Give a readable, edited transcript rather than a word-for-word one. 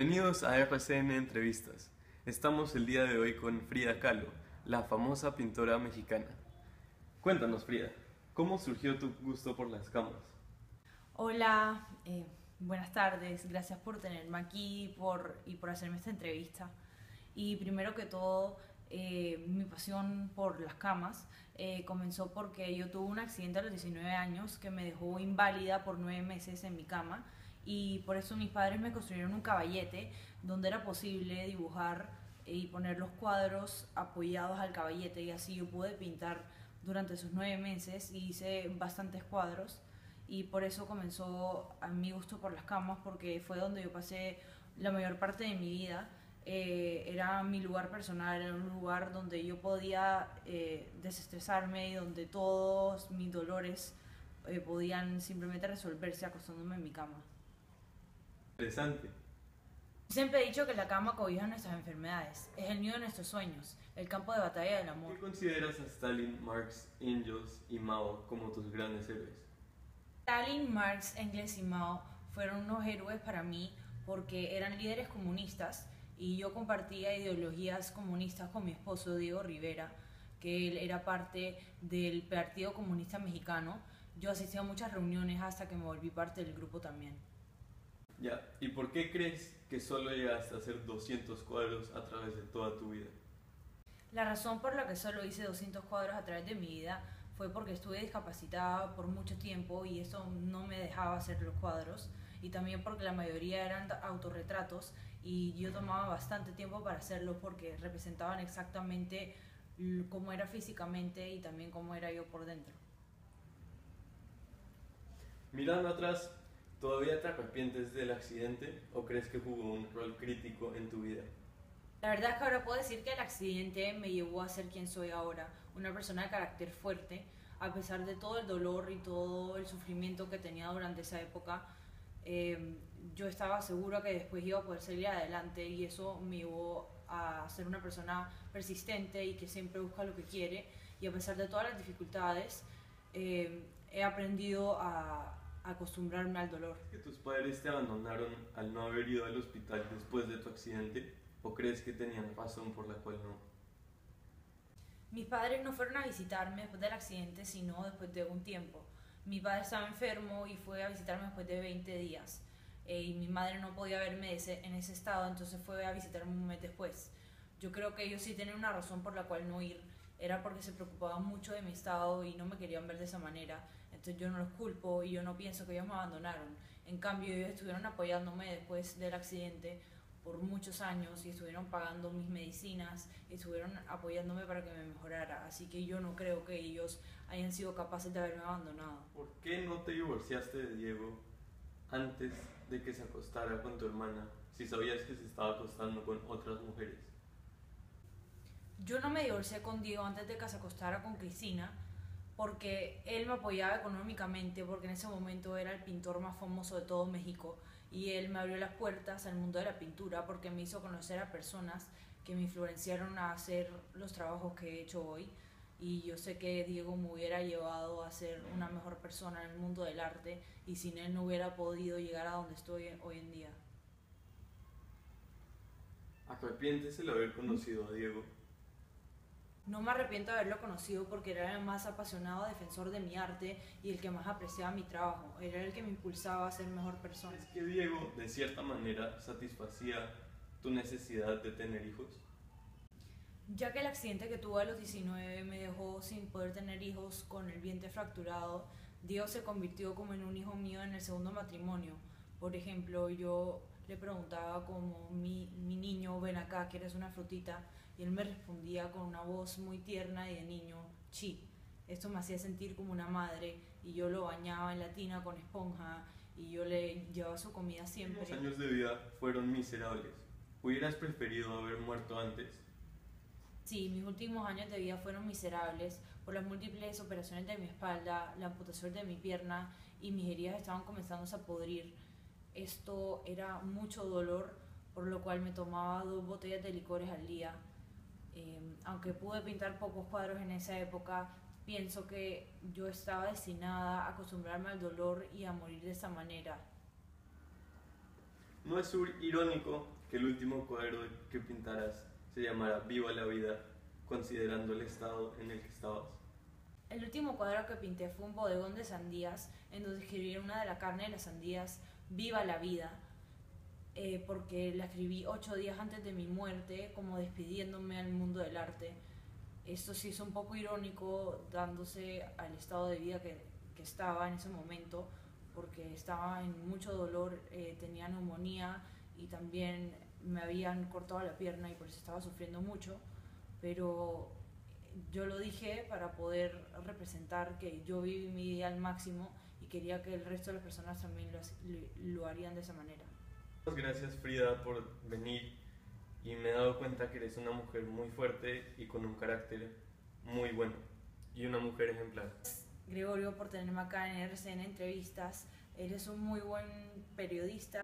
Bienvenidos a RCN Entrevistas. Estamos el día de hoy con Frida Kahlo, la famosa pintora mexicana. Cuéntanos, Frida, ¿cómo surgió tu gusto por las camas? Hola, buenas tardes, gracias por tenerme aquí y por hacerme esta entrevista. Y primero que todo, mi pasión por las camas comenzó porque yo tuve un accidente a los 19 años que me dejó inválida por 9 meses en mi cama y por eso mis padres me construyeron un caballete donde era posible dibujar y poner los cuadros apoyados al caballete y así yo pude pintar durante esos 9 meses y hice bastantes cuadros y por eso comenzó a mi gusto por las camas porque fue donde yo pasé la mayor parte de mi vida. Era mi lugar personal, era un lugar donde yo podía desestresarme y donde todos mis dolores podían simplemente resolverse acostándome en mi cama. Interesante. Siempre he dicho que la cama cobija nuestras enfermedades, es el nido de nuestros sueños, el campo de batalla del amor. ¿Qué consideras a Stalin, Marx, Engels y Mao como tus grandes héroes? Stalin, Marx, Engels y Mao fueron unos héroes para mí porque eran líderes comunistas y yo compartía ideologías comunistas con mi esposo Diego Rivera, que él era parte del Partido Comunista Mexicano. Yo asistía a muchas reuniones hasta que me volví parte del grupo también. Ya, ¿y por qué crees que solo llegaste a hacer 200 cuadros a través de toda tu vida? La razón por la que solo hice 200 cuadros a través de mi vida fue porque estuve discapacitada por mucho tiempo y eso no me dejaba hacer los cuadros y también porque la mayoría eran autorretratos y yo tomaba bastante tiempo para hacerlos porque representaban exactamente cómo era físicamente y también cómo era yo por dentro. Mirando atrás, ¿todavía te arrepientes del accidente o crees que jugó un rol crítico en tu vida? La verdad es que ahora puedo decir que el accidente me llevó a ser quien soy ahora, una persona de carácter fuerte, a pesar de todo el dolor y todo el sufrimiento que tenía durante esa época. eh, yo estaba segura que después iba a poder salir adelante y eso me llevó a ser una persona persistente y que siempre busca lo que quiere y a pesar de todas las dificultades he aprendido a acostumbrarme al dolor. ¿Que tus padres te abandonaron al no haber ido al hospital después de tu accidente o crees que tenían razón por la cual no? Mis padres no fueron a visitarme después del accidente, sino después de un tiempo. Mi padre estaba enfermo y fue a visitarme después de 20 días. Y mi madre no podía verme en ese estado, entonces fue a visitarme un mes después. Yo creo que ellos sí tienen una razón por la cual no ir. Era porque se preocupaban mucho de mi estado y no me querían ver de esa manera. Entonces yo no los culpo y yo no pienso que ellos me abandonaron. En cambio, ellos estuvieron apoyándome después del accidente por muchos años y estuvieron pagando mis medicinas y estuvieron apoyándome para que me mejorara. Así que yo no creo que ellos hayan sido capaces de haberme abandonado. ¿Por qué no te divorciaste de Diego antes de que se acostara con tu hermana si sabías que se estaba acostando con otras mujeres? Yo no me divorcié con Diego antes de que se acostara con Cristina porque él me apoyaba económicamente porque en ese momento era el pintor más famoso de todo México y él me abrió las puertas al mundo de la pintura porque me hizo conocer a personas que me influenciaron a hacer los trabajos que he hecho hoy y yo sé que Diego me hubiera llevado a ser una mejor persona en el mundo del arte y sin él no hubiera podido llegar a donde estoy hoy en día. ¿Arrepientes el haber conocido a Diego? No me arrepiento de haberlo conocido porque era el más apasionado defensor de mi arte y el que más apreciaba mi trabajo. Era el que me impulsaba a ser mejor persona. ¿Es que Diego de cierta manera satisfacía tu necesidad de tener hijos? Ya que el accidente que tuve a los 19 me dejó sin poder tener hijos con el vientre fracturado, Dios se convirtió como en un hijo mío en el segundo matrimonio. Por ejemplo, yo le preguntaba como mi niño, ven acá, ¿quieres una frutita? Y él me respondía con una voz muy tierna y de niño, chi. Esto me hacía sentir como una madre y yo lo bañaba en la tina con esponja y yo le llevaba su comida siempre. Los años de vida fueron miserables. ¿Hubieras preferido haber muerto antes? Sí, mis últimos años de vida fueron miserables por las múltiples operaciones de mi espalda, la amputación de mi pierna y mis heridas estaban comenzando a podrir. Esto era mucho dolor, por lo cual me tomaba 2 botellas de licores al día. Aunque pude pintar pocos cuadros en esa época, pienso que yo estaba destinada a acostumbrarme al dolor y a morir de esa manera. ¿No es irónico que el último cuadro que pintaras se llamara Viva la vida, considerando el estado en el que estabas? El último cuadro que pinté fue un bodegón de sandías, en donde escribí una de la carne de las sandías, Viva la vida, porque la escribí 8 días antes de mi muerte, como despidiéndome al mundo del arte. Esto sí es un poco irónico, dándose al estado de vida que estaba en ese momento, porque estaba en mucho dolor, tenía neumonía y también me habían cortado la pierna y por eso estaba sufriendo mucho, pero yo lo dije para poder representar que yo viví mi vida al máximo y quería que el resto de las personas también lo harían de esa manera. Muchas gracias, Frida, por venir, y me he dado cuenta que eres una mujer muy fuerte y con un carácter muy bueno y una mujer ejemplar. Gregorio, por tenerme acá en RCN Entrevistas. Eres un muy buen periodista.